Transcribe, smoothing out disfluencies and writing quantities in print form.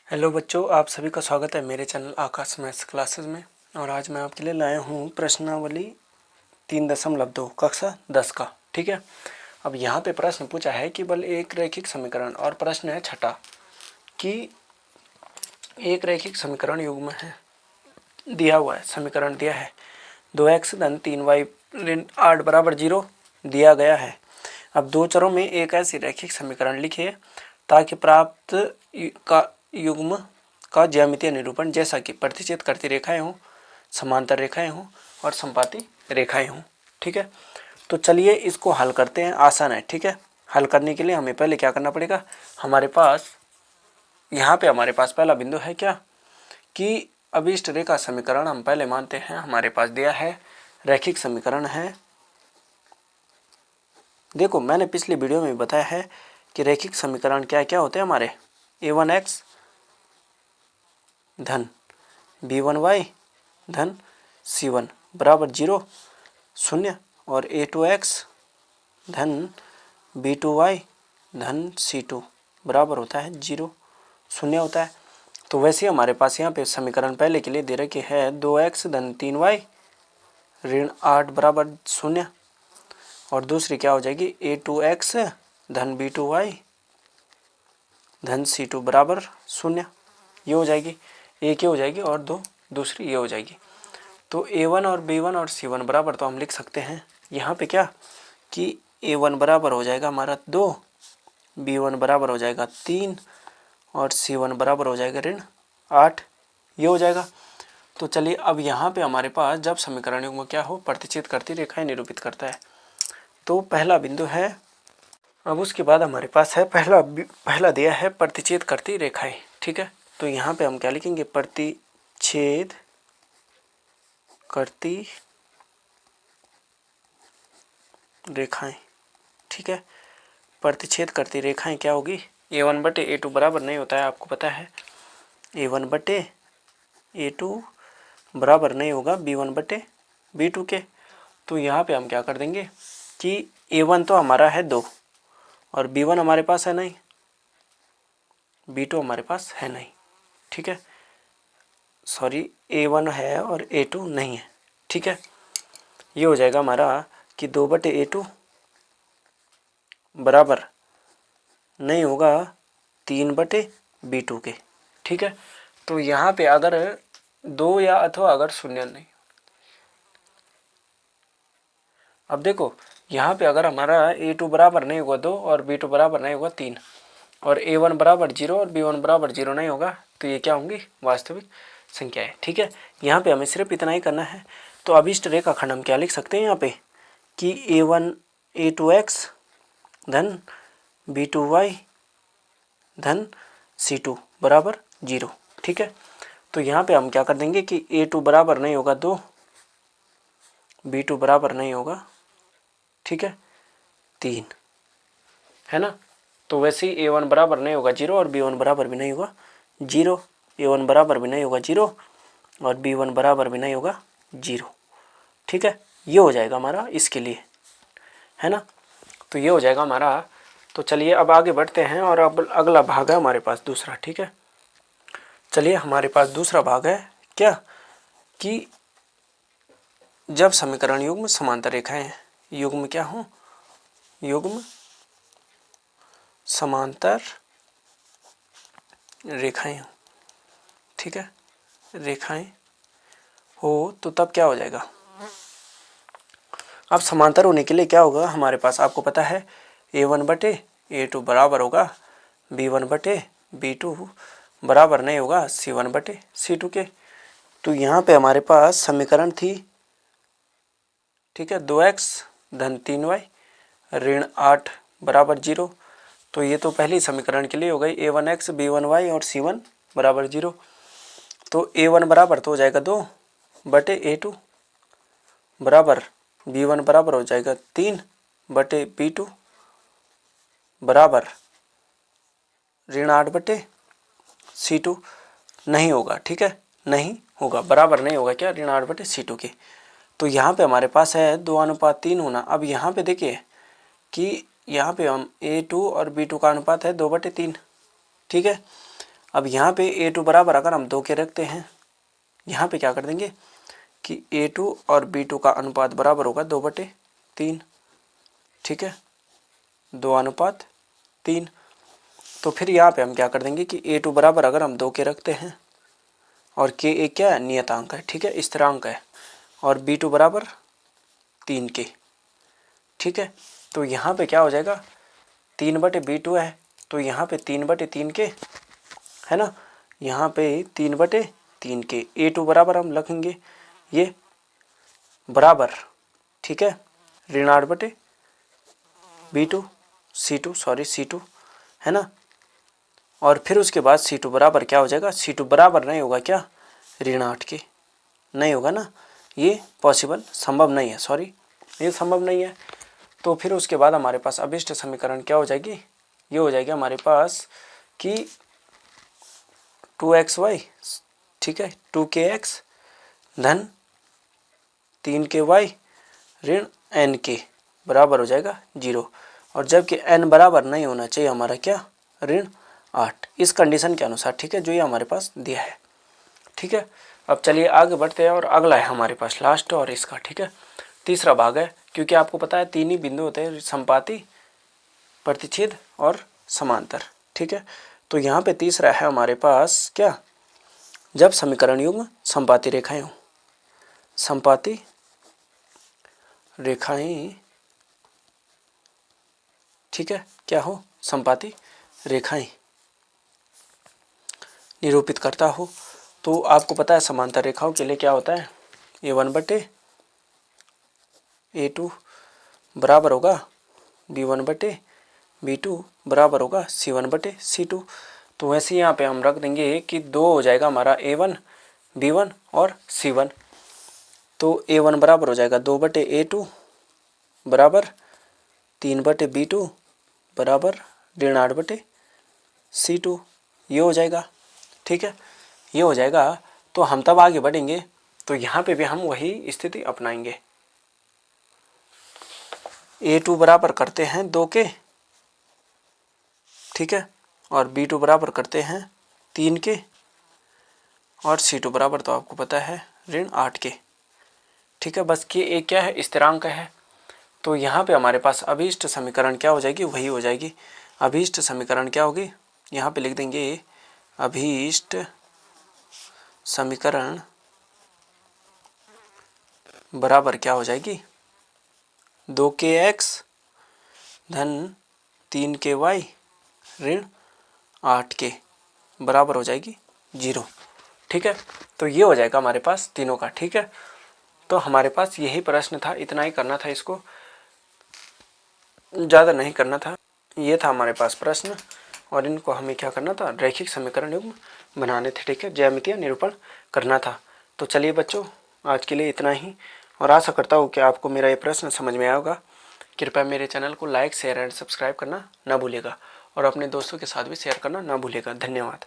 Hello बच्चों, आप सभी का स्वागत है मेरे चैनल आकाश मैथ्स क्लासेस में। और आज मैं आपके लिए लाया हूँ प्रश्नावली 3.2 कक्षा 10 का। ठीक है, अब यहाँ पे प्रश्न पूछा है कि बल एक रैखिक समीकरण, और प्रश्न है छठा कि एक रैखिक समीकरण युग्म है, दिया हुआ है, समीकरण दिया है 2x धन 3y ऋण 8 बराबर 0 दिया गया है। अब दो चरों में एक ऐसी रैखिक समीकरण लिखिए ताकि प्राप्त का युग्म का ज्यामितीय निरूपण जैसा कि प्रतिच्छेद करती रेखाएं हों, समांतर रेखाएं हों और संपाती रेखाएं हों। ठीक है, तो चलिए इसको हल करते हैं। आसान है। ठीक है, हल करने के लिए हमें पहले क्या करना पड़ेगा, हमारे पास यहाँ पे हमारे पास पहला बिंदु है क्या कि अभिष्ट रेखा समीकरण हम पहले मानते हैं हमारे पास दिया है, रैखिक समीकरण है। देखो, मैंने पिछली वीडियो में बताया है कि रैखिक समीकरण क्या क्या होते हैं हमारे। a1x धन b1y धन c1 बराबर 0 शून्य, और a2x धन b2y धन c2 बराबर होता है 0 शून्य होता है। तो वैसे हमारे पास यहाँ पे समीकरण पहले के लिए दे रखी है 2x धन 3y ऋण 8 बराबर 0, और दूसरी क्या हो जाएगी a2x धन b2y धन c2 बराबर 0। ये हो जाएगी, एक ये हो जाएगी और दो दूसरी ये हो जाएगी। तो a1 और b1 और c1 बराबर तो हम लिख सकते हैं यहाँ पे क्या कि a1 बराबर हो जाएगा हमारा 2, b1 बराबर हो जाएगा 3 और c1 बराबर हो जाएगा ऋण 8। ये हो जाएगा। तो चलिए अब यहाँ पे हमारे पास जब समीकरण युग्म क्या हो, प्रतिच्छेद करती रेखाएं निरूपित करता है, तो पहला बिंदु है। अब उसके बाद हमारे पास है पहला दिया है प्रतिच्छेद करती रेखाएं। ठीक है, तो यहाँ पे हम क्या लिखेंगे, प्रतिच्छेद करती रेखाएं। ठीक है, प्रतिच्छेद करती रेखाएं क्या होगी, a1 बटे a2 बराबर नहीं होता है, आपको पता है a1 बटे a2 बराबर नहीं होगा b1 बटे b2 के। तो यहाँ पे हम क्या कर देंगे कि a1 तो हमारा है 2 और b1 हमारे पास है नहीं, b2 हमारे पास है नहीं। ठीक है, सॉरी, a1 है और a2 नहीं है। ठीक है, ये हो जाएगा हमारा कि 2 बटे a2 बराबर नहीं होगा 3 बटे b2 के। ठीक है, तो यहाँ पे अगर 2 या अथवा अगर शून्य नहीं, अब देखो यहाँ पे अगर हमारा a2 बराबर नहीं होगा 2 और b2 बराबर नहीं होगा 3 और a1 बराबर 0 और b1 बराबर 0 नहीं होगा, तो ये क्या होंगी, वास्तविक संख्या है। ठीक है, यहाँ पे हमें सिर्फ इतना ही करना है। तो अभिष्ट रेखा खंड हम क्या लिख सकते हैं यहाँ पे कि a1 a2x धन b2y धन c2 बराबर 0। ठीक है, तो यहाँ पे हम क्या कर देंगे कि a2 बराबर नहीं होगा 2, b2 बराबर नहीं होगा, ठीक है, 3, है ना। तो वैसे ही a1 बराबर नहीं होगा 0 और b1 बराबर भी नहीं होगा 0, a1 बराबर भी नहीं होगा 0 और b1 बराबर भी नहीं होगा 0। ठीक है, ये हो जाएगा हमारा इसके लिए, है ना। तो ये हो जाएगा हमारा। तो चलिए अब आगे बढ़ते हैं और अब अगला भाग है हमारे पास दूसरा। ठीक है, चलिए हमारे पास दूसरा भाग है क्या कि जब समीकरण युग्म समांतर रेखाएं, युग्म क्या हो, युग्म समांतर रेखाएं हो। ठीक है, रेखाएं हो तो तब क्या हो जाएगा, अब समांतर होने के लिए क्या होगा हमारे पास, आपको पता है a1 बटे a2 बराबर होगा b1 बटे b2 बराबर नहीं होगा c1 बटे c2 के। तो यहाँ पे हमारे पास समीकरण थी, ठीक है, 2x धन 3y ऋण 8 बराबर 0। तो ये तो पहली समीकरण के लिए हो गई a1x b1y और c1 बराबर 0। तो a1 बराबर तो हो जाएगा 2 बटे a2 बराबर b1 बराबर हो जाएगा 3 बटे b2 बराबर ऋण 8 बटे c2 नहीं होगा। ठीक है, नहीं होगा, बराबर नहीं होगा क्या, ऋण 8 बटे c2 के। तो यहाँ पे हमारे पास है 2:3 होना। अब यहाँ पे देखिए कि यहाँ पे हम a2 और b2 का अनुपात है 2/3। ठीक है, अब यहाँ पे A2 बराबर अगर हम 2 के रखते हैं, यहाँ पे क्या कर देंगे कि A2 और B2 का अनुपात बराबर होगा 2/3, ठीक है, 2:3। तो फिर यहाँ पे हम क्या कर देंगे कि A2 बराबर अगर हम 2 के रखते हैं और K एक क्या है, नियतांक है, ठीक है, स्थिरांक है, और B2 बराबर 3 के, ठीक है। तो यहाँ पे क्या हो जाएगा, 3/B2 है, तो यहाँ पे 3/3 के है ना, यहाँ पे 3/3 के। A2 बराबर हम लिखेंगे ये बराबर, ठीक है, ऋण 8/B2 C2 है ना। और फिर उसके बाद C2 बराबर क्या हो जाएगा, C2 बराबर नहीं होगा क्या, ऋण 8 के, नहीं होगा ना, ये पॉसिबल संभव नहीं है, सॉरी ये संभव नहीं है। तो फिर उसके बाद हमारे पास अभिष्ट समीकरण क्या हो जाएगी, ये हो जाएगी हमारे पास कि 2xy, ठीक है, 2kx धन 3ky ऋण n के बराबर हो जाएगा 0। और जबकि n बराबर नहीं होना चाहिए हमारा क्या, ऋण 8, इस कंडीशन के अनुसार, ठीक है, जो ये हमारे पास दिया है, ठीक है। अब चलिए आगे बढ़ते हैं और अगला है हमारे पास लास्ट और इसका, ठीक है, तीसरा भाग है। क्योंकि आपको पता है 3 ही बिंदु होते हैं, संपाती, प्रतिच्छेद और समांतर, ठीक है। तो यहाँ पे तीसरा है हमारे पास क्या, जब समीकरण युग्म संपाती रेखाएं हो, संपाती रेखाएं, ठीक है, क्या हो, संपाती रेखाएं निरूपित करता हो। तो आपको पता है समांतर रेखाओं के लिए क्या होता है, A1/A2 बराबर होगा B1/B2 बराबर होगा C1/C2। तो वैसे यहाँ पे हम रख देंगे कि 2 हो जाएगा हमारा A1, B1 और C1। तो A1 बराबर हो जाएगा 2/A2 बराबर 3/B2 बराबर ऋण 8/C2, ये हो जाएगा, ठीक है, ये हो जाएगा। तो हम तब आगे बढ़ेंगे, तो यहाँ पे भी हम वही स्थिति अपनाएंगे। A2 बराबर करते हैं 2 के, ठीक है, और B2 बराबर करते हैं 3 के, और C2 बराबर तो आपको पता है ऋण 8 के, ठीक है। बस कि एक क्या है, स्थिरांक है। तो यहाँ पे हमारे पास अभीष्ट समीकरण क्या हो जाएगी, वही हो जाएगी। अभीष्ट समीकरण क्या होगी, यहाँ पे लिख देंगे अभीष्ट समीकरण बराबर क्या हो जाएगी, 2kx धन 3ky ऋण 8 के बराबर हो जाएगी 0, ठीक है। तो ये हो जाएगा हमारे पास तीनों का, ठीक है। तो हमारे पास यही प्रश्न था, इतना ही करना था, इसको ज़्यादा नहीं करना था। ये था हमारे पास प्रश्न, और इनको हमें क्या करना था, रैखिक समीकरण युग्म बनाने थे, ठीक है, ज्यामितीय निरूपण करना था। तो चलिए बच्चों, आज के लिए इतना ही, और आशा करता हूँ कि आपको मेरा ये प्रश्न समझ में आया होगा। कृपया मेरे चैनल को लाइक, शेयर एंड सब्सक्राइब करना ना भूलिएगा, और अपने दोस्तों के साथ भी शेयर करना ना भूलिएगा। धन्यवाद।